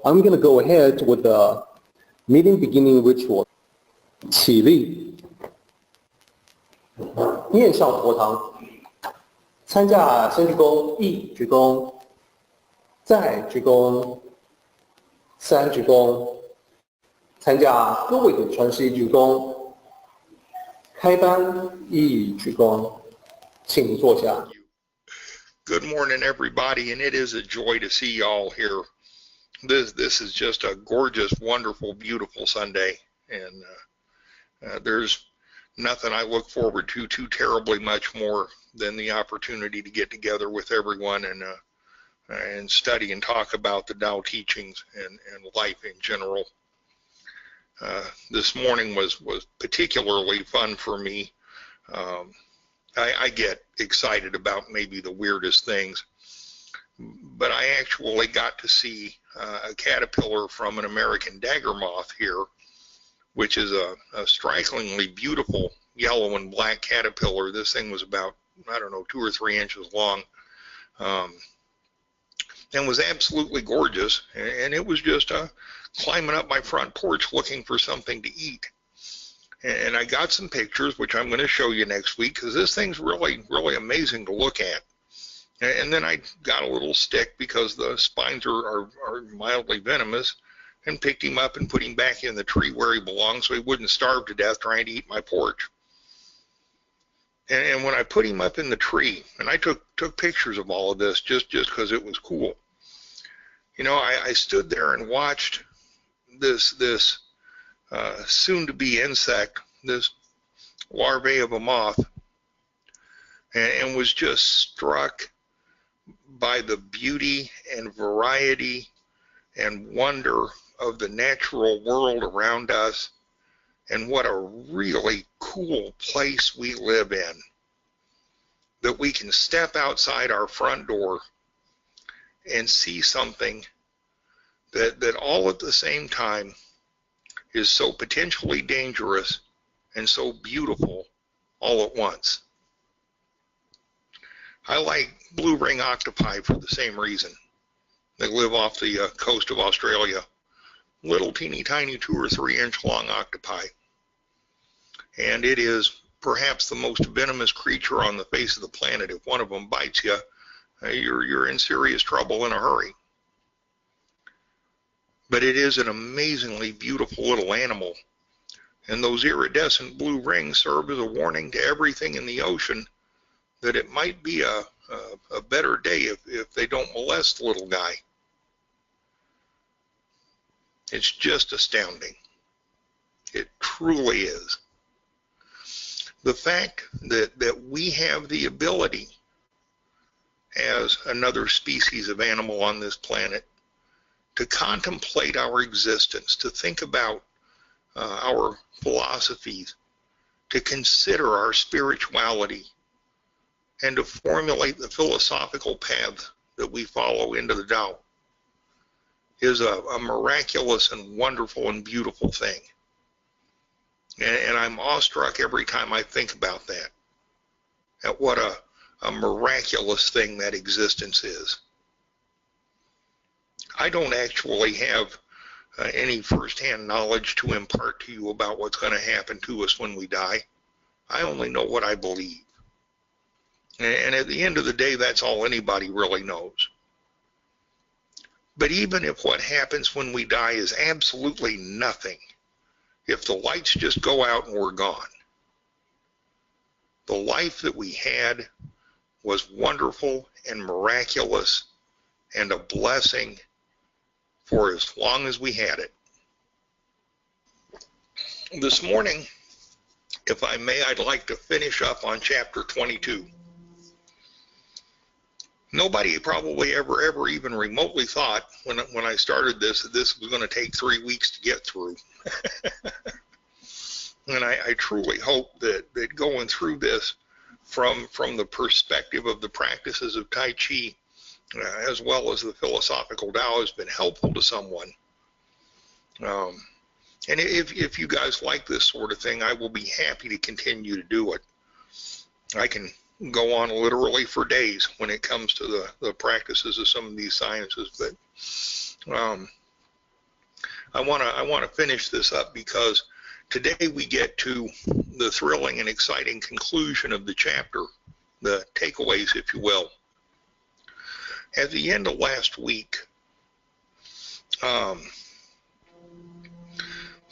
I'm going to go ahead with the meeting beginning ritual. 起立，面向佛堂，参加先鞠躬，一鞠躬，再鞠躬，三鞠躬，参加各位的传世一鞠躬，开班一鞠躬，请坐下。Good morning, everybody, and it is a joy to see you all here. This is just a gorgeous, wonderful, beautiful Sunday, and there's nothing I look forward to too terribly much more than the opportunity to get together with everyone and study and talk about the Tao teachings and life in general. This morning was particularly fun for me. I get excited about maybe the weirdest things, but I actually got to see a caterpillar from an American dagger moth here, which is a strikingly beautiful yellow and black caterpillar. This thing was about, I don't know, 2 or 3 inches long, and was absolutely gorgeous, and it was just climbing up my front porch looking for something to eat. And I got some pictures, which I'm going to show you next week, because this thing's really, really amazing to look at. And then I got a little stick because the spines are mildly venomous, and picked him up and put him back in the tree where he belongs so he wouldn't starve to death trying to eat my porch. And when I put him up in the tree, and I took pictures of all of this just because it was cool. You know, I stood there and watched this soon-to-be insect, this larvae of a moth, and was just struck by the beauty and variety and wonder of the natural world around us, and what a really cool place we live in, that we can step outside our front door and see something that all at the same time is so potentially dangerous and so beautiful all at once. I like blue ring octopi for the same reason. They live off the coast of Australia. Little teeny tiny 2 or 3 inch long octopi. And it is perhaps the most venomous creature on the face of the planet. If one of them bites you, you're in serious trouble in a hurry. But it is an amazingly beautiful little animal, and those iridescent blue rings serve as a warning to everything in the ocean that it might be a better day if they don't molest the little guy. It's just astounding. It truly is. The fact that we have the ability as another species of animal on this planet to contemplate our existence, to think about our philosophies, to consider our spirituality, and to formulate the philosophical path that we follow into the Tao is a miraculous and wonderful and beautiful thing. And I'm awestruck every time I think about that, at what a miraculous thing that existence is. I don't actually have any firsthand knowledge to impart to you about what's going to happen to us when we die. I only know what I believe. And at the end of the day, that's all anybody really knows. But even if what happens when we die is absolutely nothing, if the lights just go out and we're gone, the life that we had was wonderful and miraculous and a blessing for as long as we had it. This morning, if I may, I'd like to finish up on chapter 22. Nobody probably ever even remotely thought when I started this that this was going to take 3 weeks to get through. And I truly hope that going through this from the perspective of the practices of Tai Chi, as well as the philosophical Tao, has been helpful to someone. And if you guys like this sort of thing, I will be happy to continue to do it. I can go on literally for days when it comes to the practices of some of these sciences, but I want to finish this up because today we get to the thrilling and exciting conclusion of the chapter, the takeaways, if you will. At the end of last week,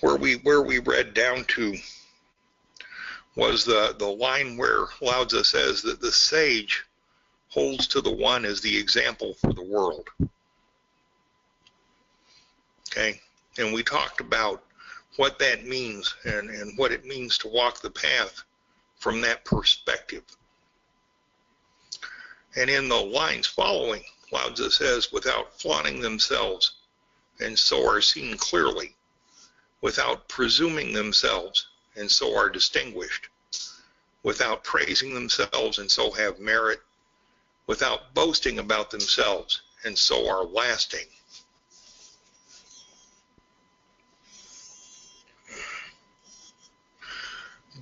where we read down to was the line where Lao Tzu says that the sage holds to the one as the example for the world. Okay, and we talked about what that means and what it means to walk the path from that perspective. And in the lines following, Lao Tzu says, without flaunting themselves, and so are seen clearly, without presuming themselves, and so are distinguished, without praising themselves, and so have merit, without boasting about themselves, and so are lasting.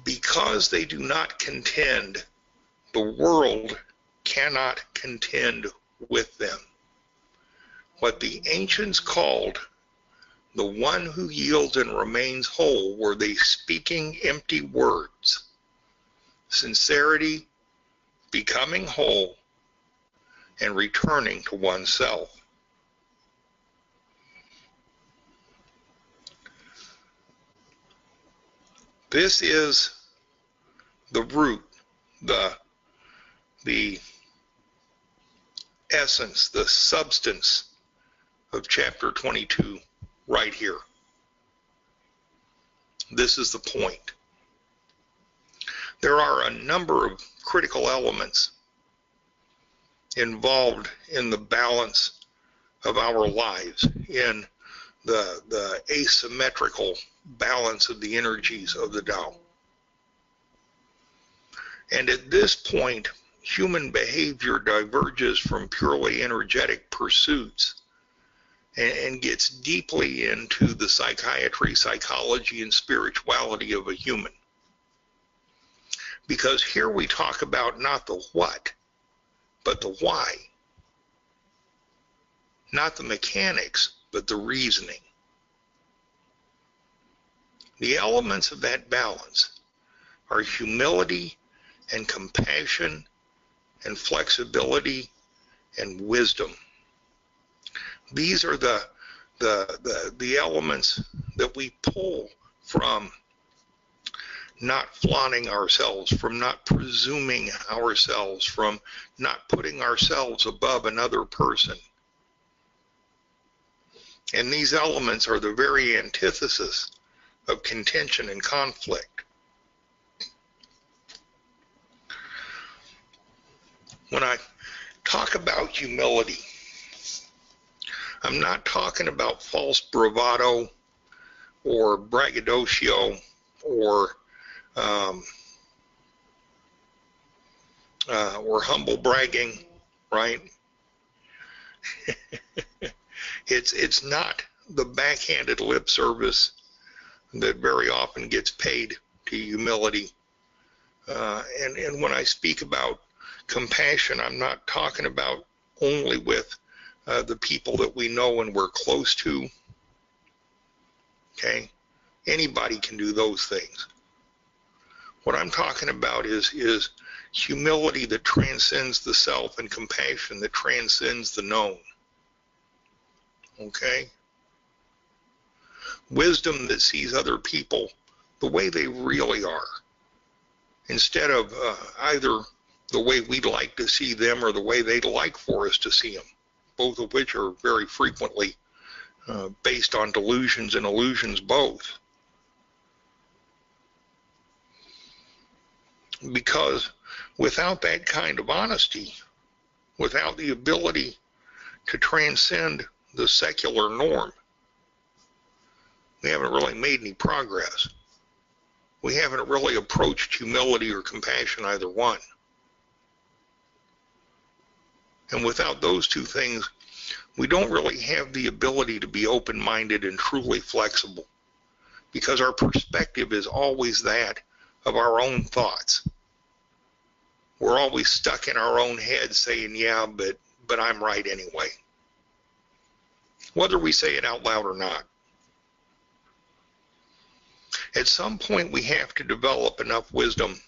Because they do not contend, the world cannot contend with them. What the ancients called the one who yields and remains whole were they speaking empty words. Sincerity, becoming whole, and returning to oneself. This is the root, the essence, the substance of chapter 22 right here. This is the point. There are a number of critical elements involved in the balance of our lives, in the asymmetrical balance of the energies of the Tao. And at this point, human behavior diverges from purely energetic pursuits and gets deeply into the psychiatry, psychology, and spirituality of a human. Because here we talk about not the what, but the why. Not the mechanics, but the reasoning. The elements of that balance are humility and compassion and flexibility and wisdom. These are the elements that we pull from not flaunting ourselves, from not presuming ourselves, from not putting ourselves above another person. And these elements are the very antithesis of contention and conflict. When I talk about humility, I'm not talking about false bravado or braggadocio or humble bragging, right? It's not the backhanded lip service that very often gets paid to humility. And when I speak about compassion, I'm not talking about only with the people that we know and we're close to. Okay? Anybody can do those things. What I'm talking about is humility that transcends the self and compassion that transcends the known. Okay? Wisdom that sees other people the way they really are, instead of either the way we'd like to see them or the way they'd like for us to see them, both of which are very frequently based on delusions and illusions both. Because without that kind of honesty, without the ability to transcend the secular norm, we haven't really made any progress. We haven't really approached humility or compassion, either one. And without those two things, we don't really have the ability to be open-minded and truly flexible, because our perspective is always that of our own thoughts. We're always stuck in our own head saying, yeah, but I'm right anyway. Whether we say it out loud or not. At some point, we have to develop enough wisdom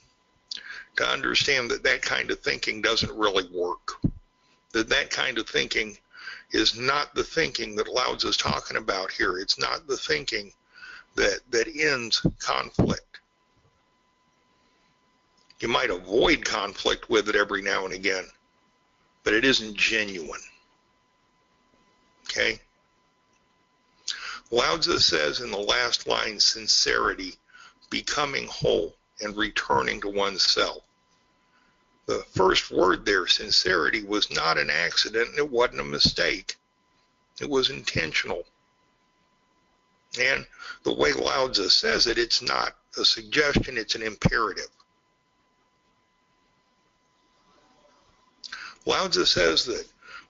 to understand that that kind of thinking doesn't really work, that that kind of thinking is not the thinking that Lao Tzu is talking about here. It's not the thinking that ends conflict. You might avoid conflict with it every now and again, but it isn't genuine. Okay? Lao Tzu says in the last line, sincerity, becoming whole and returning to oneself. The first word there, sincerity, was not an accident. It wasn't a mistake. It was intentional. And the way Lao Tzu says it, it's not a suggestion, it's an imperative. Lao Tzu says that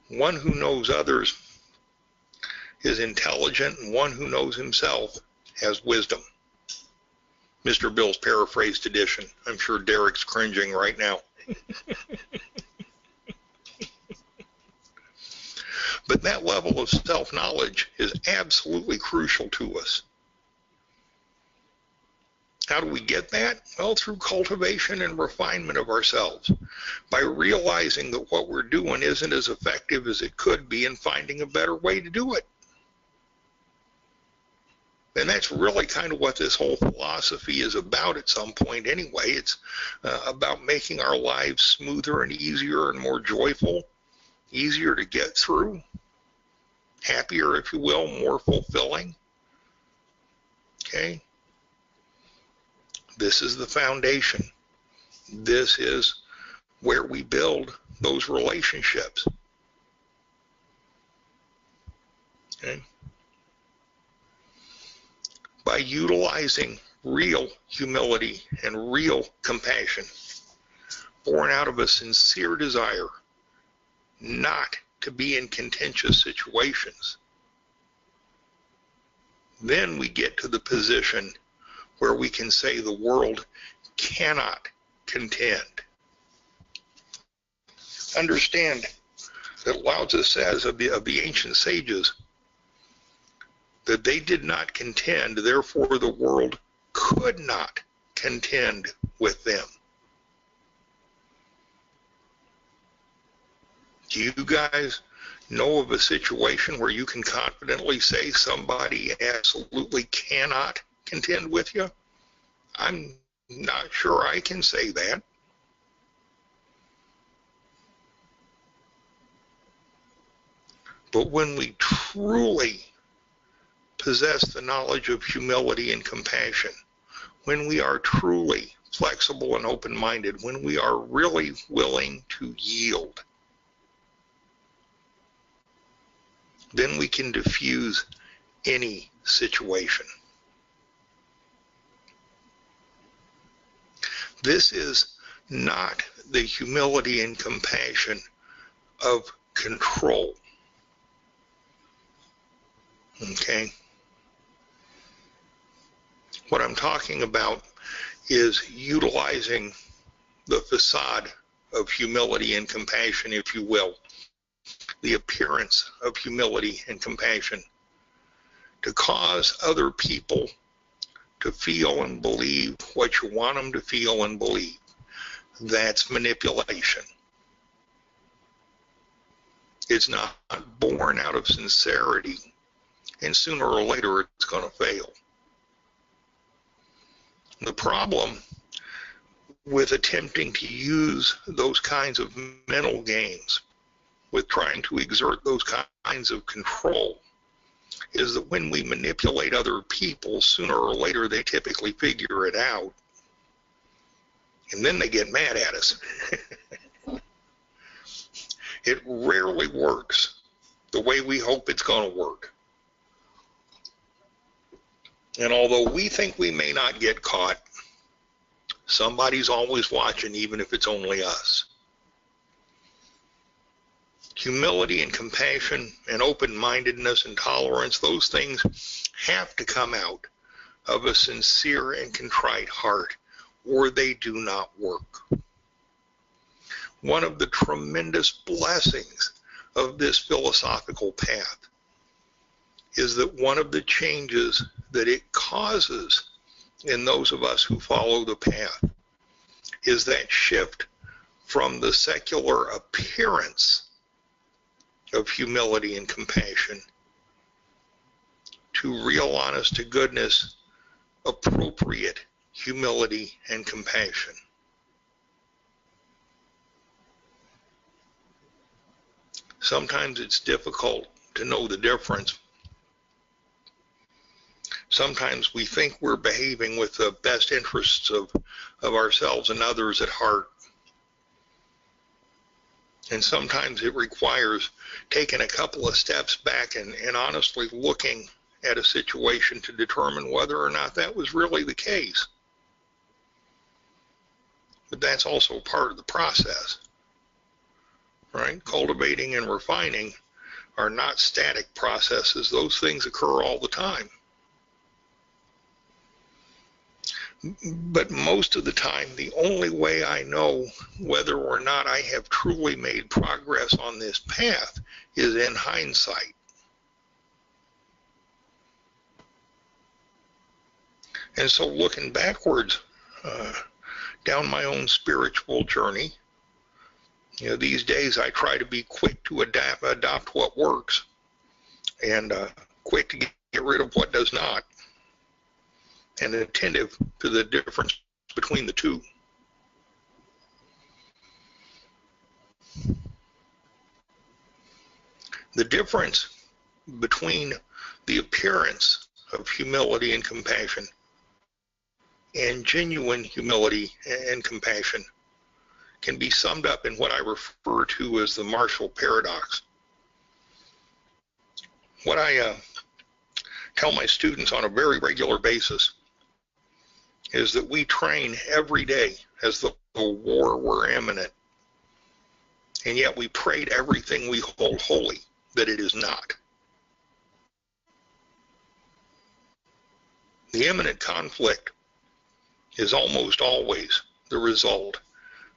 one who knows others is intelligent, and one who knows himself has wisdom. Mr. Bill's paraphrased edition. I'm sure Derek's cringing right now. But that level of self-knowledge is absolutely crucial to us. How do we get that? Well, through cultivation and refinement of ourselves, by realizing that what we're doing isn't as effective as it could be and finding a better way to do it. And that's really kind of what this whole philosophy is about at some point anyway. It's about making our lives smoother and easier and more joyful, easier to get through, happier, if you will, more fulfilling. Okay? This is the foundation. This is where we build those relationships. Okay? By utilizing real humility and real compassion, born out of a sincere desire not to be in contentious situations, then we get to the position where we can say the world cannot contend. Understand that Lao Tzu says of the ancient sages that they did not contend, therefore the world could not contend with them. Do you guys know of a situation where you can confidently say somebody absolutely cannot contend with you? I'm not sure I can say that. But when we truly possess the knowledge of humility and compassion, when we are truly flexible and open-minded, when we are really willing to yield, then we can diffuse any situation. This is not the humility and compassion of control. Okay? What I'm talking about is utilizing the facade of humility and compassion, if you will, the appearance of humility and compassion, to cause other people to feel and believe what you want them to feel and believe. That's manipulation. It's not born out of sincerity, and sooner or later it's going to fail. The problem with attempting to use those kinds of mental games, with trying to exert those kinds of control, is that when we manipulate other people, sooner or later they typically figure it out, and then they get mad at us. It rarely works the way we hope it's going to work. And although we think we may not get caught, somebody's always watching, even if it's only us. Humility and compassion and open-mindedness and tolerance, those things have to come out of a sincere and contrite heart, or they do not work. One of the tremendous blessings of this philosophical path is that one of the changes that it causes in those of us who follow the path is that shift from the secular appearance of humility and compassion to real, honest to goodness, appropriate humility and compassion. Sometimes it's difficult to know the difference. Sometimes we think we're behaving with the best interests of ourselves and others at heart. And sometimes it requires taking a couple of steps back and honestly looking at a situation to determine whether or not that was really the case. But that's also part of the process, right? Cultivating and refining are not static processes. Those things occur all the time. But most of the time, the only way I know whether or not I have truly made progress on this path is in hindsight. And so looking backwards down my own spiritual journey, these days I try to be quick to adopt what works and quick to get rid of what does not, and attentive to the difference between the two. The difference between the appearance of humility and compassion and genuine humility and compassion can be summed up in what I refer to as the Marshall paradox. What I tell my students on a very regular basis is that we train every day as though the war were imminent, and yet we pray to everything we hold holy that it is not. The imminent conflict is almost always the result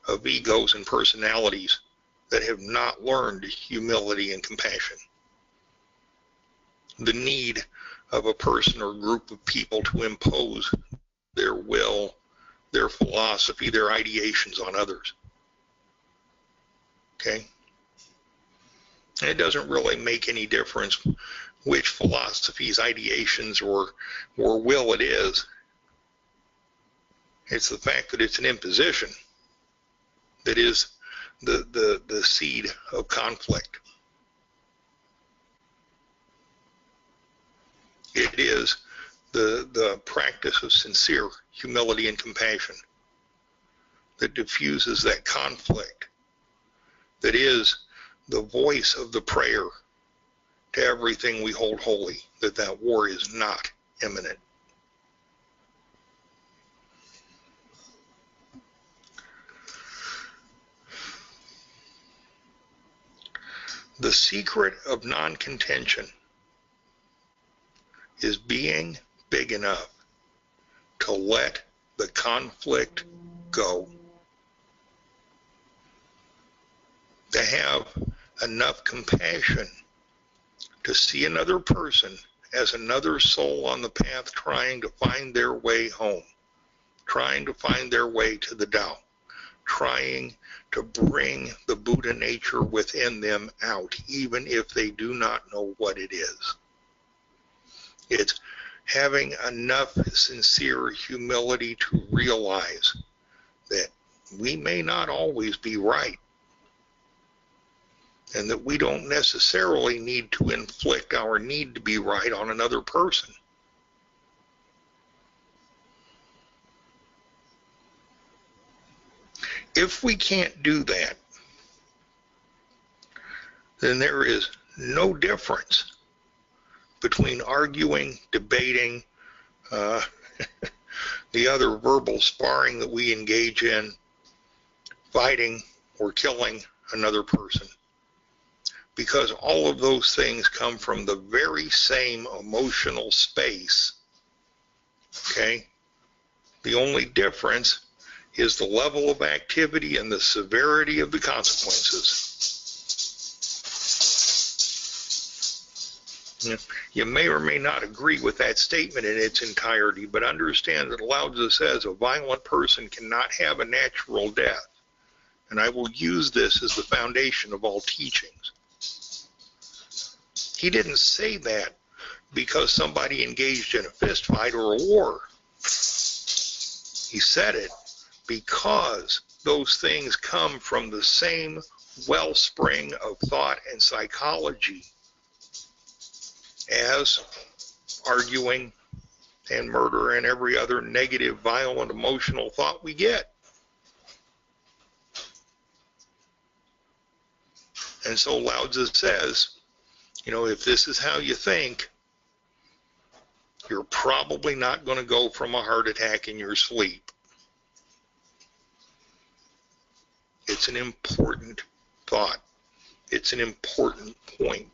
of egos and personalities that have not learned humility and compassion. The need of a person or group of people to impose their will, their philosophy, their ideations on others. Okay? And it doesn't really make any difference which philosophies, ideations, or will it is. It's the fact that it's an imposition that is the seed of conflict. It is the practice of sincere humility and compassion that diffuses that conflict, that is the voice of the prayer to everything we hold holy, that war is not imminent. The secret of non-contention is being big enough to let the conflict go, to have enough compassion to see another person as another soul on the path trying to find their way home, trying to find their way to the Tao, trying to bring the Buddha nature within them out, even if they do not know what it is. It's having enough sincere humility to realize that we may not always be right, and that we don't necessarily need to inflict our need to be right on another person. If we can't do that, then there is no difference between arguing, debating, the other verbal sparring that we engage in, fighting or killing another person. Because all of those things come from the very same emotional space, okay? The only difference is the level of activity and the severity of the consequences. You may or may not agree with that statement in its entirety, but understand that Lao Tzu says a violent person cannot have a natural death. And I will use this as the foundation of all teachings. He didn't say that because somebody engaged in a fist fight or a war. He said it because those things come from the same wellspring of thought and psychology as arguing and murder and every other negative, violent, emotional thought we get. And so Lao Tzu says, you know, if this is how you think, you're probably not going to go from a heart attack in your sleep. It's an important thought. It's an important point.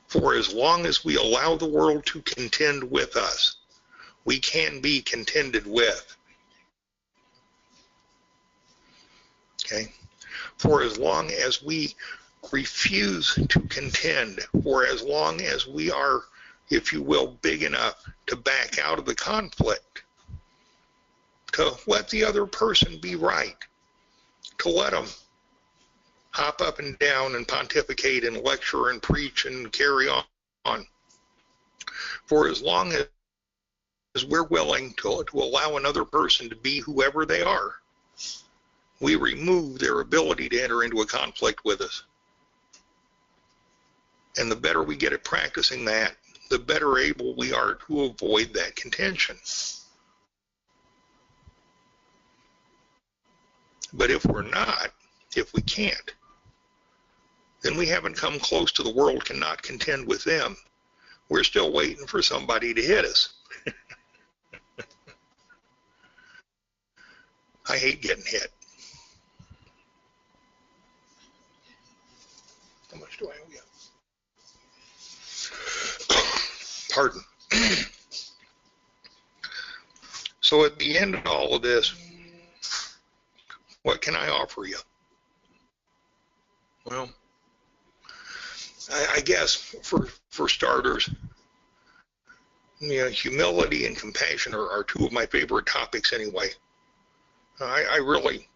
For as long as we allow the world to contend with us, we can be contended with. Okay? For as long as we refuse to contend, for as long as we are, if you will, big enough to back out of the conflict, to let the other person be right, to let them hop up and down and pontificate and lecture and preach and carry on. For as long as we're willing to allow another person to be whoever they are, we remove their ability to enter into a conflict with us. And the better we get at practicing that, the better able we are to avoid that contention. But if we're not, if we can't, then we haven't come close to the world cannot contend with them. We're still waiting for somebody to hit us. I hate getting hit. How much do I owe you? Pardon. So at the end of all of this, what can I offer you? Well, I guess for starters, you know, humility and compassion are two of my favorite topics anyway. I really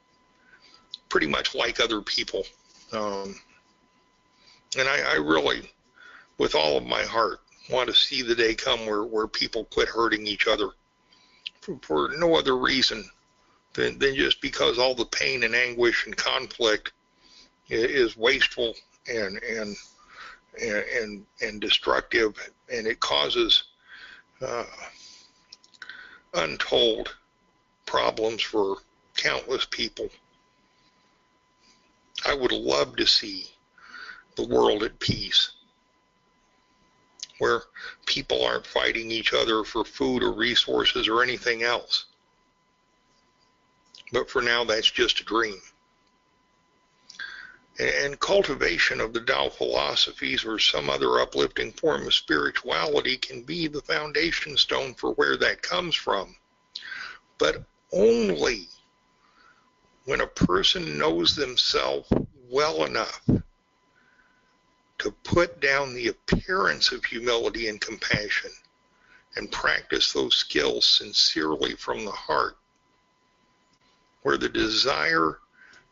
pretty much like other people. And I really, with all of my heart, want to see the day come where people quit hurting each other for no other reason than just because all the pain and anguish and conflict is wasteful and destructive, and it causes untold problems for countless people. I would love to see the world at peace, where people aren't fighting each other for food or resources or anything else. But for now, that's just a dream. And cultivation of the Tao philosophies or some other uplifting form of spirituality can be the foundation stone for where that comes from. But only when a person knows themselves well enough to put down the appearance of humility and compassion and practice those skills sincerely from the heart, where the desire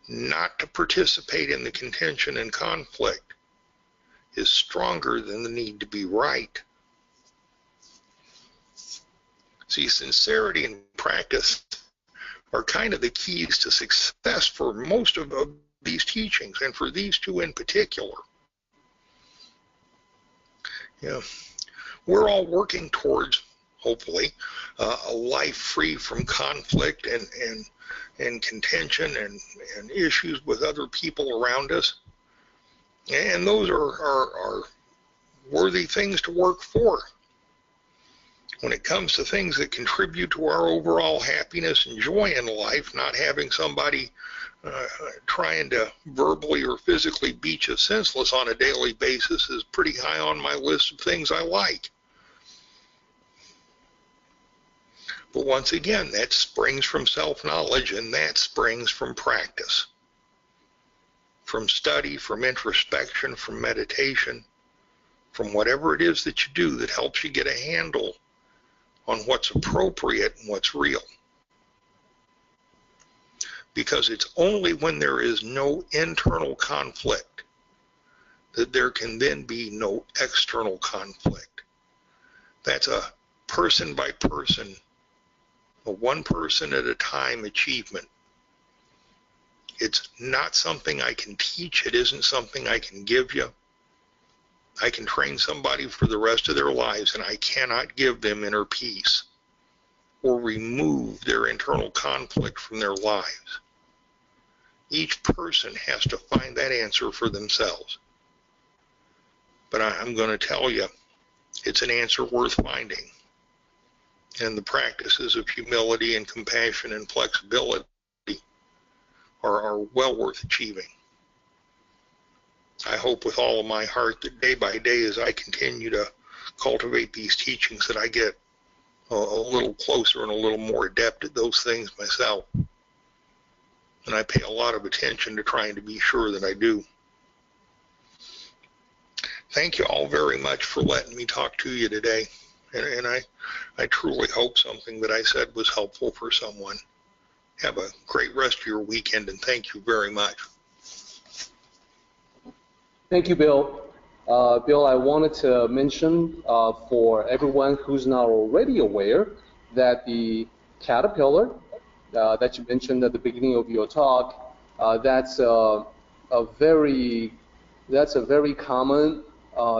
not to participate in the contention and conflict is stronger than the need to be right. See, sincerity and practice are kind of the keys to success for most of these teachings, and for these two in particular. You know, we're all working towards, hopefully, a life free from conflict and contention and issues with other people around us. And those are worthy things to work for. When it comes to things that contribute to our overall happiness and joy in life, not having somebody trying to verbally or physically beat you senseless on a daily basis is pretty high on my list of things I like. But once again, that springs from self-knowledge, and that springs from practice. from study, from introspection, from meditation, from whatever it is that you do that helps you get a handle on what's appropriate and what's real. Because it's only when there is no internal conflict that there can then be no external conflict. That's a person by person, a one person at a time achievement. It's not something I can teach. It isn't something I can give you. I can train somebody for the rest of their lives, and I cannot give them inner peace or remove their internal conflict from their lives. Each person has to find that answer for themselves. But I'm going to tell you, it's an answer worth finding. And the practices of humility and compassion and flexibility are well worth achieving. I hope with all of my heart that day by day, as I continue to cultivate these teachings, that I get a little closer and a little more adept at those things myself. And I pay a lot of attention to trying to be sure that I do. Thank you all very much for letting me talk to you today. And I truly hope something that I said was helpful for someone. Have a great rest of your weekend, and thank you very much. Thank you, Bill. Bill, I wanted to mention for everyone who's not already aware that the caterpillar that you mentioned at the beginning of your talk, that's a very common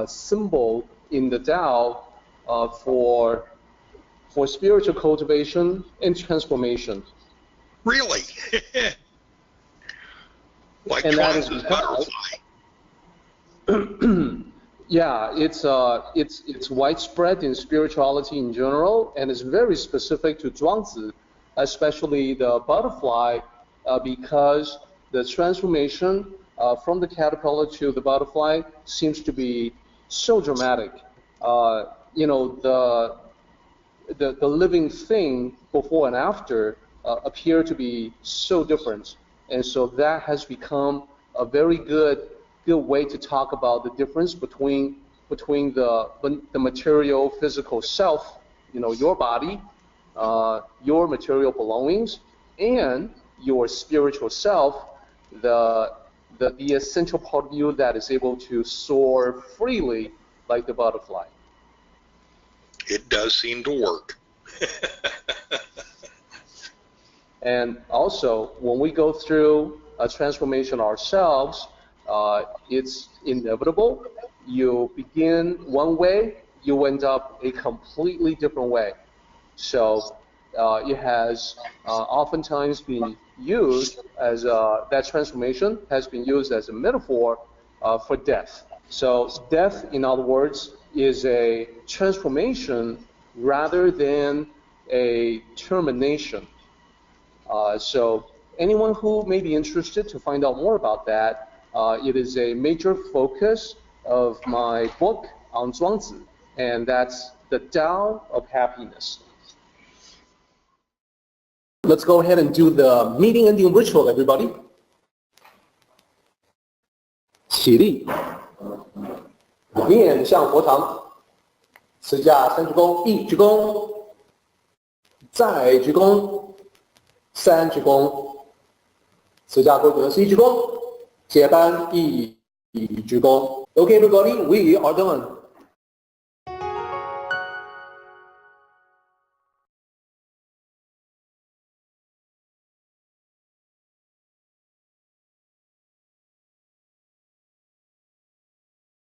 symbol in the Tao for spiritual cultivation and transformation. Really? Like and Chuan's butterfly. Yeah, it's widespread in spirituality in general, and it's very specific to Zhuangzi, especially the butterfly, because the transformation from the caterpillar to the butterfly seems to be so dramatic. You know, the living thing before and after appear to be so different, and so that has become a very good way to talk about the difference between the material physical self, you know, your body, your material belongings, and your spiritual self, the essential part of you that is able to soar freely like the butterfly. It does seem to work. And also, when we go through a transformation ourselves, it's inevitable. You begin one way, you end up a completely different way. So it has oftentimes been used as that transformation has been used as a metaphor for death. So death, in other words, is a transformation rather than a termination. So anyone who may be interested to find out more about that, it is a major focus of my book on Zhuangzi, and that's the Tao of Happiness. Let's go ahead and do the meeting ending ritual, everybody. 起立，面向佛堂，持架三鞠躬，一鞠躬，再鞠躬，三鞠躬，持架规则是一鞠躬，接班一鞠躬。Okay, everybody, we are done.